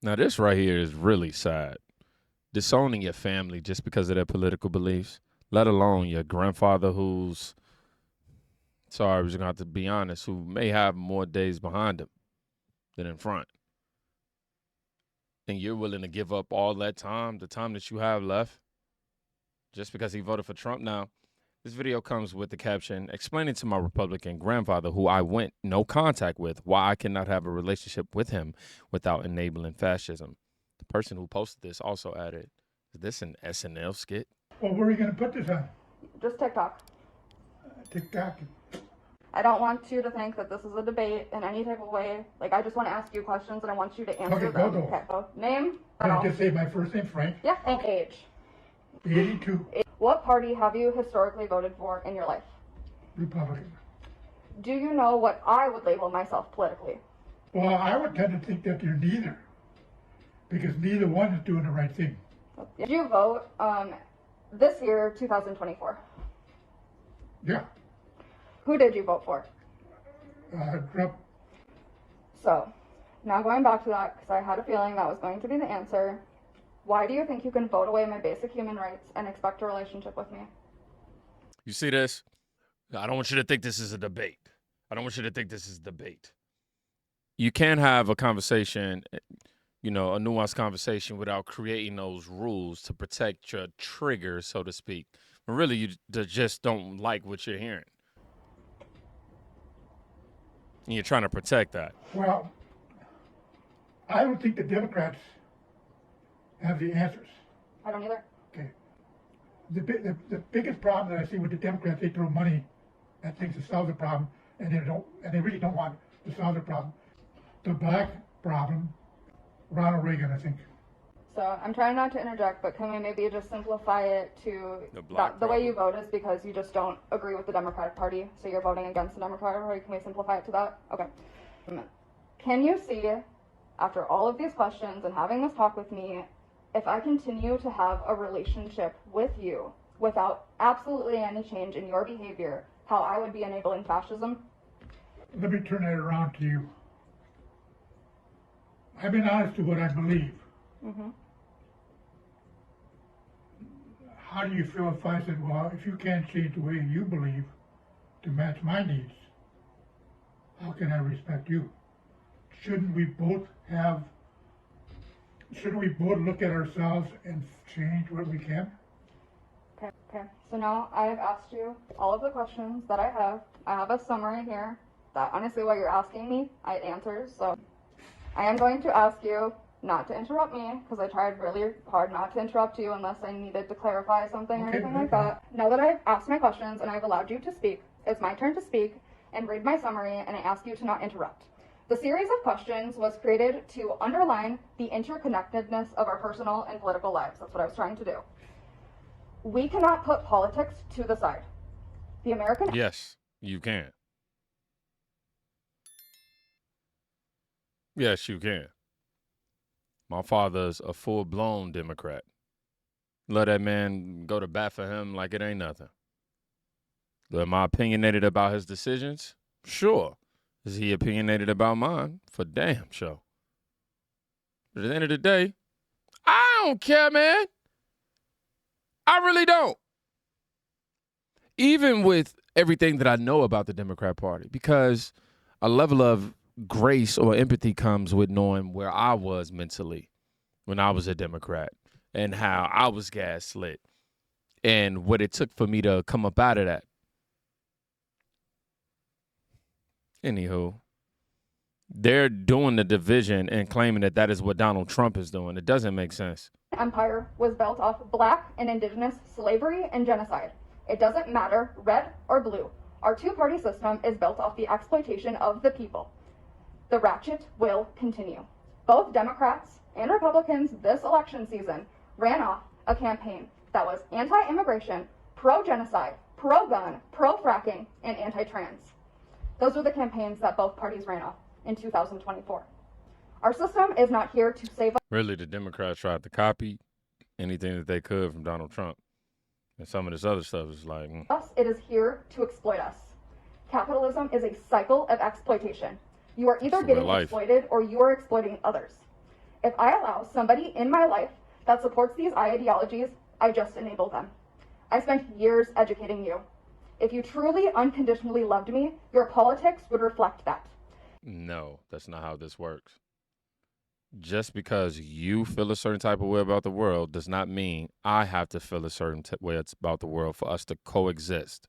Now, this right here is really sad. Disowning your family just because of their political beliefs, let alone your grandfather who's, sorry, we're going to have to be honest, who may have more days behind him than in front. And you're willing to give up all that time, the time that you have left, just because he voted for Trump. Now, this video comes with the caption, explaining to my Republican grandfather, who I went no contact with, why I cannot have a relationship with him without enabling fascism. The person who posted this also added, is this an SNL skit? Well, where are you going to put this on? Just TikTok. TikTok? I don't want you to think that this is a debate in any type of way. Like, I just want to ask you questions and I want you to answer them. Okay, go. Name? Can I just say my first name, Frank? Yeah, and age. 82. What party have you historically voted for in your life? Republican. Do you know what I would label myself politically? Well, I would tend to think that you're neither, because neither one is doing the right thing. Did you vote this year, 2024? Yeah. Who did you vote for? Trump. So, now going back to that, because I had a feeling that was going to be the answer. Why do you think you can vote away my basic human rights and expect a relationship with me? You see this? I don't want you to think this is a debate. I don't want you to think this is a debate. You can't have a conversation, you know, a nuanced conversation without creating those rules to protect your trigger, so to speak. But really, you just don't like what you're hearing. And you're trying to protect that. Well, I don't think the Democrats have the answers. I don't either. Okay. The biggest problem that I see with the Democrats, they throw money at things to solve the problem, and they really don't want to solve the problem. The black problem, Ronald Reagan, I think. So I'm trying not to interject, but can we maybe just simplify it to the way you vote is because you just don't agree with the Democratic Party, so you're voting against the Democratic Party. Can we simplify it to that? Okay. Can you see, after all of these questions and having this talk with me, if I continue to have a relationship with you without absolutely any change in your behavior, how I would be enabling fascism? Let me turn that around to you. I've been honest to what I believe. Mm-hmm. How do you feel if I said, well, if you can't change the way you believe to match my needs, how can I respect you? Shouldn't we both look at ourselves and change what we can? Okay. So now I have asked you all of the questions that I have. I have a summary here that honestly what you're asking me, I had answers. So I am going to ask you not to interrupt me, because I tried really hard not to interrupt you unless I needed to clarify something or anything like that. Now that I've asked my questions and I've allowed you to speak, it's my turn to speak and read my summary, and I ask you to not interrupt. The series of questions was created to underline the interconnectedness of our personal and political lives. That's what I was trying to do. We cannot put politics to the side. The American... Yes, you can. Yes, you can. My father's a full-blown Democrat. Let that man go to bat for him like it ain't nothing. Am I opinionated about his decisions? Sure. Is he opinionated about mine? For damn sure. But at the end of the day, I don't care, man. I really don't. Even with everything that I know about the Democrat Party, because a level of grace or empathy comes with knowing where I was mentally when I was a Democrat and how I was gaslit and what it took for me to come up out of that. Anywho, they're doing the division and claiming that that is what Donald Trump is doing. It doesn't make sense. Empire was built off black and indigenous slavery and genocide. It doesn't matter, red or blue. Our two-party system is built off the exploitation of the people. The ratchet will continue. Both Democrats and Republicans this election season ran off a campaign that was anti-immigration, pro-genocide, pro-gun, pro-fracking, and anti-trans. Those were the campaigns that both parties ran off in 2024. Our system is not here to save us. Really, the Democrats tried to copy anything that they could from Donald Trump. And some of this other stuff is like... It is here to exploit us. Capitalism is a cycle of exploitation. You are either getting exploited or you are exploiting others. If I allow somebody in my life that supports these ideologies, I just enable them. I spent years educating you. If you truly unconditionally loved me, your politics would reflect that. No, that's not how this works. Just because you feel a certain type of way about the world does not mean I have to feel a certain way about the world for us to coexist.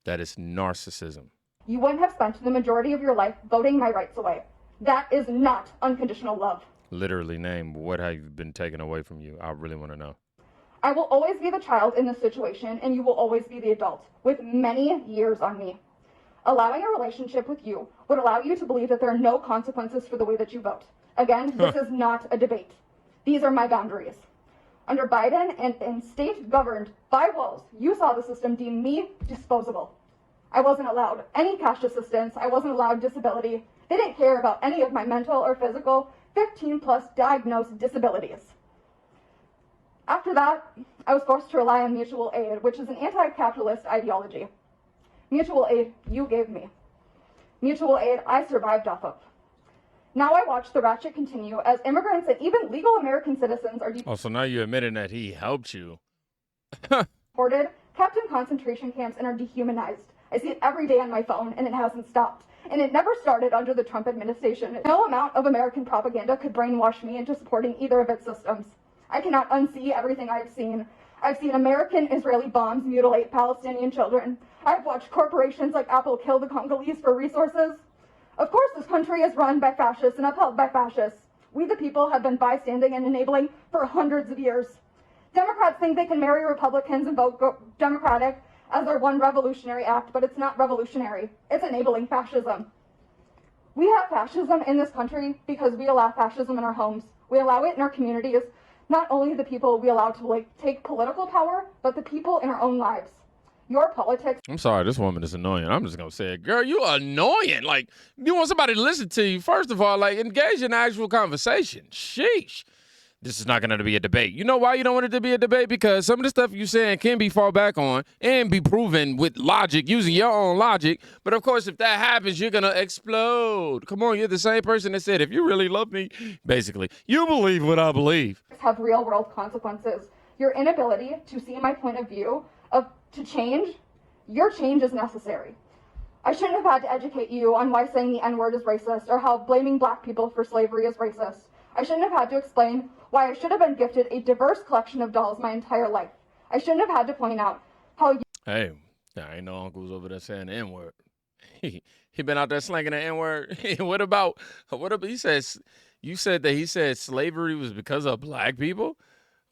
That is narcissism. You wouldn't have spent the majority of your life voting my rights away. That is not unconditional love. Literally name what have been taken away from you. I really want to know. I will always be the child in this situation, and you will always be the adult, with many years on me. Allowing a relationship with you would allow you to believe that there are no consequences for the way that you vote. Again, this is not a debate. These are my boundaries. Under Biden and in state governed by walls, you saw the system deem me disposable. I wasn't allowed any cash assistance. I wasn't allowed disability. They didn't care about any of my mental or physical 15 plus diagnosed disabilities. After that, I was forced to rely on mutual aid, which is an anti-capitalist ideology. Mutual aid you gave me. Mutual aid I survived off of. Now I watch the ratchet continue as immigrants and even legal American citizens are Oh, so now you're admitting that he helped you. deported, kept in concentration camps, and are dehumanized. I see it every day on my phone, and it hasn't stopped. And it never started under the Trump administration. No amount of American propaganda could brainwash me into supporting either of its systems. I cannot unsee everything I've seen. I've seen American Israeli bombs mutilate Palestinian children. I've watched corporations like Apple kill the Congolese for resources. Of course, this country is run by fascists and upheld by fascists. We the people have been bystanding and enabling for hundreds of years. Democrats think they can marry Republicans and vote Democratic as their one revolutionary act, but it's not revolutionary. It's enabling fascism. We have fascism in this country because we allow fascism in our homes. We allow it in our communities. Not only the people we allow to take political power, but the people in our own lives. Your politics. I'm sorry, this woman is annoying. I'm just gonna say it. Girl, you annoying. Like, you want somebody to listen to you, first of all, like, engage in actual conversation. Sheesh. This is not going to be a debate. You know why you don't want it to be a debate? Because some of the stuff you're saying can be fall back on and be proven with logic, using your own logic. But of course, if that happens, you're going to explode. Come on, you're the same person that said, if you really love me, basically, you believe what I believe. Have real world consequences. Your inability to see my point of view to change, your change is necessary. I shouldn't have had to educate you on why saying the N-word is racist or how blaming black people for slavery is racist. I shouldn't have had to explain why I should have been gifted a diverse collection of dolls my entire life. I shouldn't have had to point out how you... Hey, I ain't no uncles over there saying the N-word. He been out there slanging the N-word. What about, he says, you said that he said slavery was because of black people?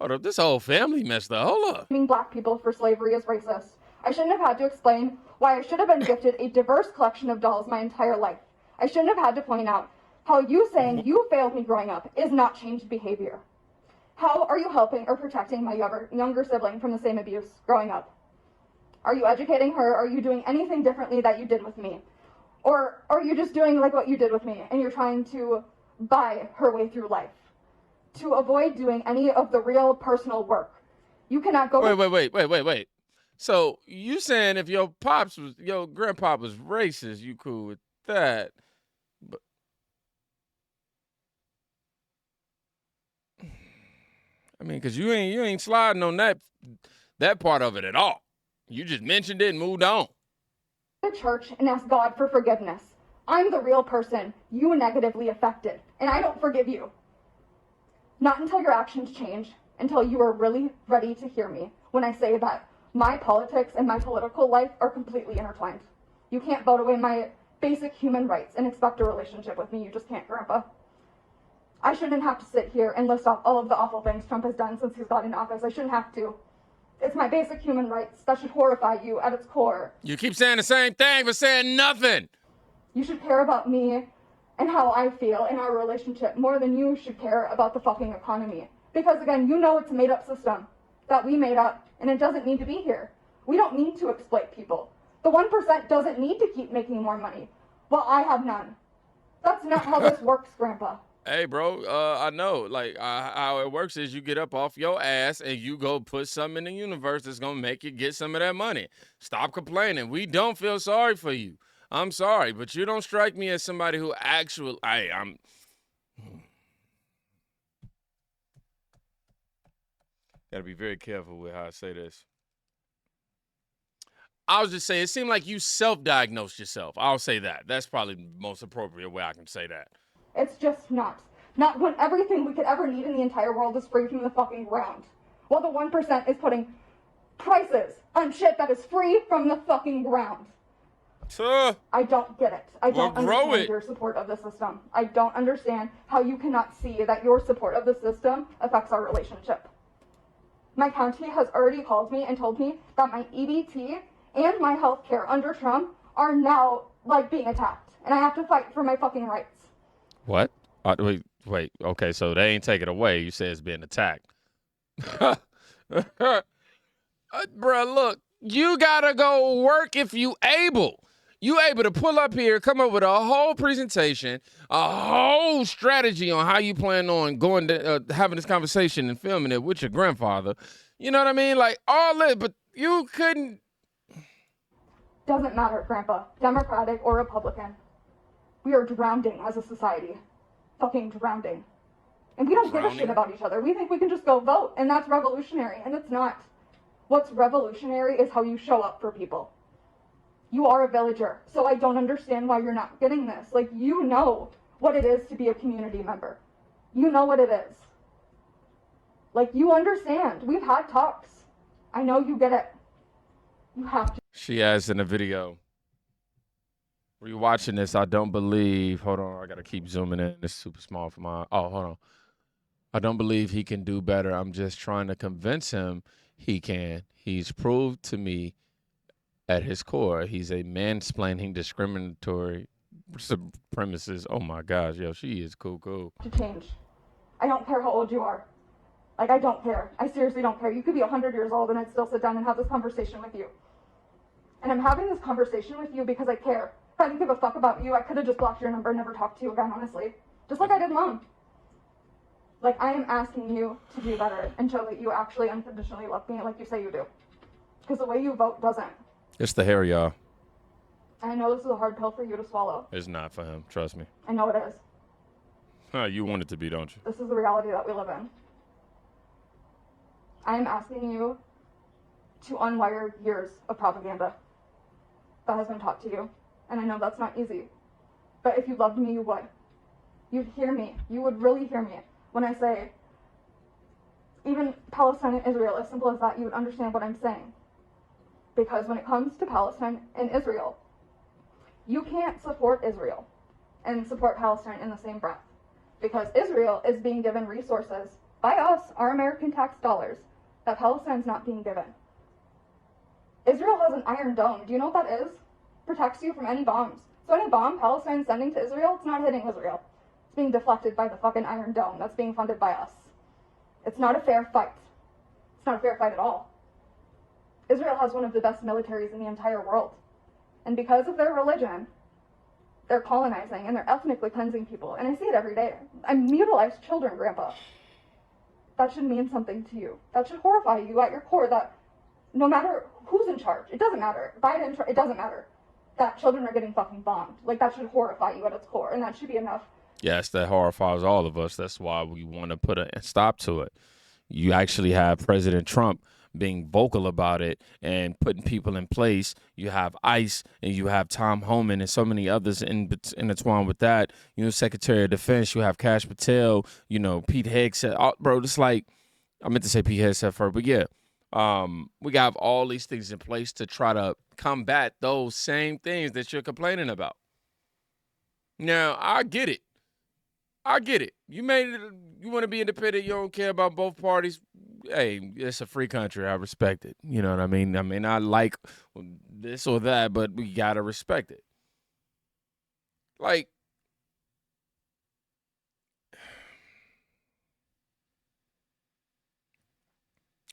Hold up, this whole family messed up. Hold up. blaming black people for slavery is racist. I shouldn't have had to explain why I should have been gifted a diverse collection of dolls my entire life. I shouldn't have had to point out how you saying you failed me growing up is not changed behavior. How are you helping or protecting my younger sibling from the same abuse growing up? Are you educating her? Are you doing anything differently that you did with me? Or are you just doing like what you did with me and you're trying to buy her way through life to avoid doing any of the real personal work? You cannot go... Wait. So you saying if your grandpa was racist, you cool with that? But I mean, because you ain't sliding on that part of it at all. You just mentioned it and moved on. The church and ask God for forgiveness. I'm the real person you negatively affected, and I don't forgive you. Not until your actions change, until you are really ready to hear me when I say that my politics and my political life are completely intertwined. You can't vote away my basic human rights and expect a relationship with me. You just can't, Grandpa. I shouldn't have to sit here and list off all of the awful things Trump has done since he's got in office. I shouldn't have to. It's my basic human rights that should horrify you at its core. You keep saying the same thing, but saying nothing. You should care about me and how I feel in our relationship more than you should care about the fucking economy. Because again, you know it's a made-up system that we made up, and it doesn't need to be here. We don't need to exploit people. The 1% doesn't need to keep making more money, while I have none. That's not how this works, Grandpa. Hey, bro, I know. Like, how it works is you get up off your ass and you go put something in the universe that's going to make you get some of that money. Stop complaining. We don't feel sorry for you. I'm sorry, but you don't strike me as somebody who actually... Gotta be very careful with how I say this. I was just saying, it seemed like you self-diagnosed yourself. I'll say that. That's probably the most appropriate way I can say that. It's just not. Not when everything we could ever need in the entire world is free from the fucking ground. While the 1% is putting prices on shit that is free from the fucking ground. I don't get it. I don't understand your support of the system. I don't understand how you cannot see that your support of the system affects our relationship. My county has already called me and told me that my EBT and my health care under Trump are now, like, being attacked. And I have to fight for my fucking rights. What? Wait. Okay, so they ain't take it away. You say it's being attacked. Bruh, look, you gotta go work if you able. You able to pull up here, come up with a whole presentation, a whole strategy on how you plan on going to having this conversation and filming it with your grandfather. You know what I mean? Like, all it, but you couldn't. Doesn't matter, Grandpa, Democratic or Republican. We are drowning as a society. Fucking drowning. And we don't give a shit about each other. We think we can just go vote, and that's revolutionary, and it's not. What's revolutionary is how you show up for people. You are a villager, so I don't understand why you're not getting this. Like, you know what it is to be a community member. You know what it is. Like, you understand. We've had talks. I know you get it. You have to. She asked in a video, were you watching this? I don't believe, hold on, I gotta keep zooming in. It's super small for my, hold on. I don't believe he can do better. I'm just trying to convince him he can. He's proved to me at his core, he's a mansplaining, discriminatory supremacist. Oh my gosh, yo, she is cool. To change. I don't care how old you are. Like, I don't care. I seriously don't care. You could be 100 years old and I'd still sit down and have this conversation with you. And I'm having this conversation with you because I care. If I didn't give a fuck about you, I could have just blocked your number and never talked to you again, honestly. Just like I did Mom. Like, I am asking you to do better and show that you actually unconditionally love me like you say you do. Because the way you vote doesn't. It's the hair, y'all. I know this is a hard pill for you to swallow. It's not for him, trust me. I know it is. You want it to be, don't you? This is the reality that we live in. I am asking you to unwire years of propaganda that has been taught to you. And I know that's not easy. But if you loved me, you would. You'd hear me. You would really hear me when I say, even Palestine and Israel, as simple as that, you would understand what I'm saying. Because when it comes to Palestine and Israel, you can't support Israel and support Palestine in the same breath. Because Israel is being given resources by us, our American tax dollars, that Palestine's not being given. Israel has an Iron Dome. Do you know what that is? Protects you from any bombs. So any bomb Palestine's sending to Israel, it's not hitting Israel. It's being deflected by the fucking Iron Dome that's being funded by us. It's not a fair fight. It's not a fair fight at all. Israel has one of the best militaries in the entire world. And because of their religion, they're colonizing and they're ethnically cleansing people. And I see it every day. I mutilize children, Grandpa. That should mean something to you. That should horrify you at your core that no matter who's in charge, it doesn't matter. Biden, it doesn't matter. That children are getting fucking bombed. Like, that should horrify you at its core. And that should be enough. Yes, that horrifies all of us. That's why we want to put a stop to it. You actually have President Trump being vocal about it and putting people in place. You have ICE and you have Tom Homan and so many others intertwined with that. You know, Secretary of Defense, you have Kash Patel, you know, Pete Hegseth. Bro, it's like, I meant to say Pete Hegseth first, but yeah. We have all these things in place to try to combat those same things that you're complaining about. Now, I get it. You made it. You want to be independent. You don't care about both parties. Hey, it's a free country. I respect it. You know what I mean? I mean, I like this or that, but we got to respect it. Like,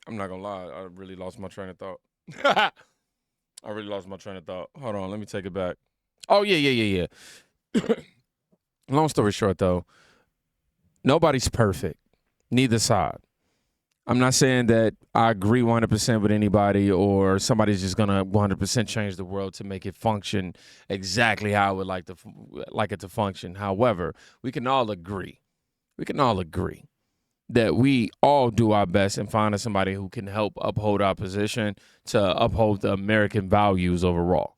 I'm not going to lie. I really lost my train of thought. Hold on. Let me take it back. Oh, yeah. Long story short, though, nobody's perfect. Neither side. I'm not saying that I agree 100% with anybody or somebody's just going to 100% change the world to make it function exactly how I would like it to function. However, we can all agree that we all do our best in finding somebody who can help uphold our position to uphold the American values overall.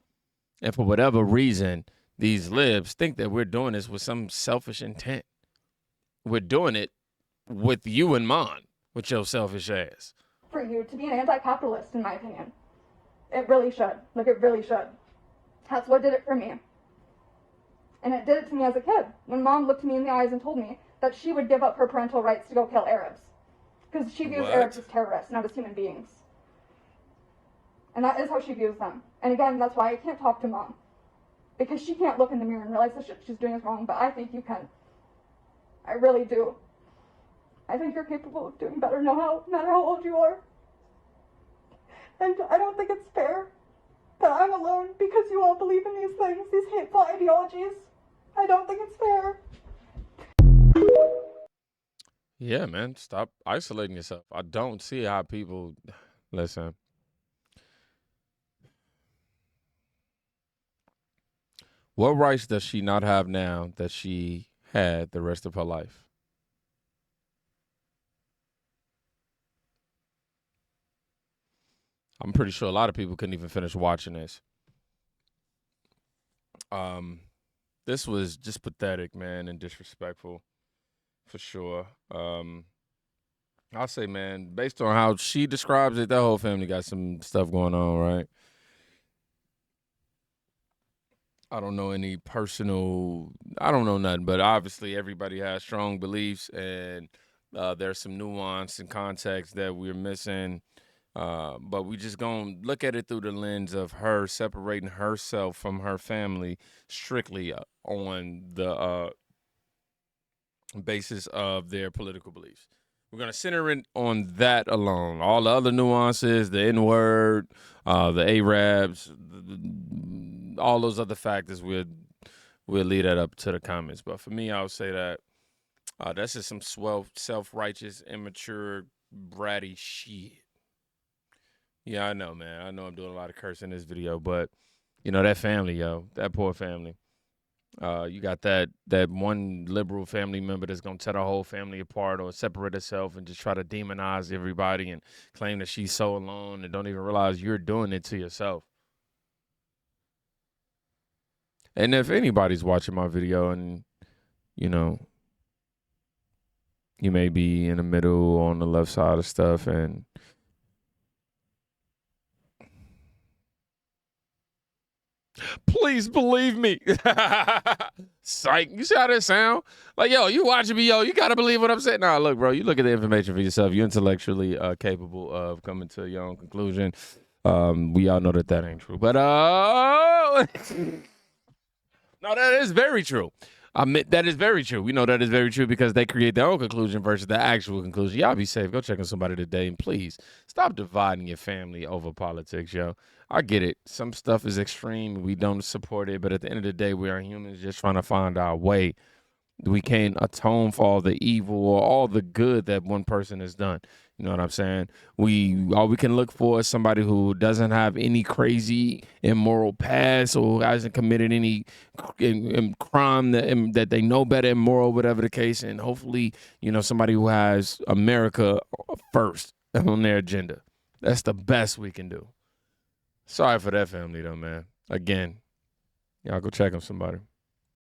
And for whatever reason, these libs think that we're doing this with some selfish intent. We're doing it with you in mind, with your selfish ass. For you to be an anti-capitalist, in my opinion. It really should. Like, it really should. That's what did it for me. And it did it to me as a kid, when Mom looked me in the eyes and told me that she would give up her parental rights to go kill Arabs. Because she views Arabs as terrorists, not as human beings. And that is how she views them. And again, that's why I can't talk to Mom. Because she can't look in the mirror and realize the shit she's doing is wrong, but I think you can. I really do. I think you're capable of doing better no matter how old you are. And I don't think it's fair that I'm alone because you all believe in these things, these hateful ideologies. I don't think it's fair. Yeah, man, stop isolating yourself. I don't see how people, listen. What rights does she not have now that she had the rest of her life? I'm pretty sure a lot of people couldn't even finish watching this. This was just pathetic, man, and disrespectful, for sure. I'll say, man, based on how she describes it, that whole family got some stuff going on, right? I don't know any personal, I don't know nothing, but obviously everybody has strong beliefs, and there's some nuance and context that we're missing. But we just gonna look at it through the lens of her separating herself from her family strictly on the basis of their political beliefs. We're gonna center it on that alone. All the other nuances, the N-word, the Arabs, all those other factors, we'll leave that up to the comments. But for me, I would say that that's just some self-righteous, immature, bratty shit. Yeah, I know, man. I know I'm doing a lot of cursing in this video, but you know that family, yo, that poor family. You got that one liberal family member that's gonna tear the whole family apart or separate herself and just try to demonize everybody and claim that she's so alone and don't even realize you're doing it to yourself. And if anybody's watching my video and, you know, you may be in the middle on the left side of stuff and please believe me. Psych. You see how that sound? Like, yo, you watching me, yo, you got to believe what I'm saying. Nah, look, bro, you look at the information for yourself. You're intellectually capable of coming to your own conclusion. We all know that ain't true. But, no, that is very true. That is very true. We know that is very true because they create their own conclusion versus the actual conclusion. Y'all be safe. Go check on somebody today. And please stop dividing your family over politics, yo. I get it. Some stuff is extreme. We don't support it. But at the end of the day, we are humans just trying to find our way. We can't atone for all the evil or all the good that one person has done. You know what I'm saying? All we can look for is somebody who doesn't have any crazy immoral past or hasn't committed any crime that they know better, immoral, whatever the case. And hopefully, you know, somebody who has America first on their agenda. That's the best we can do. Sorry for that family, though, man. Again, y'all go check on somebody.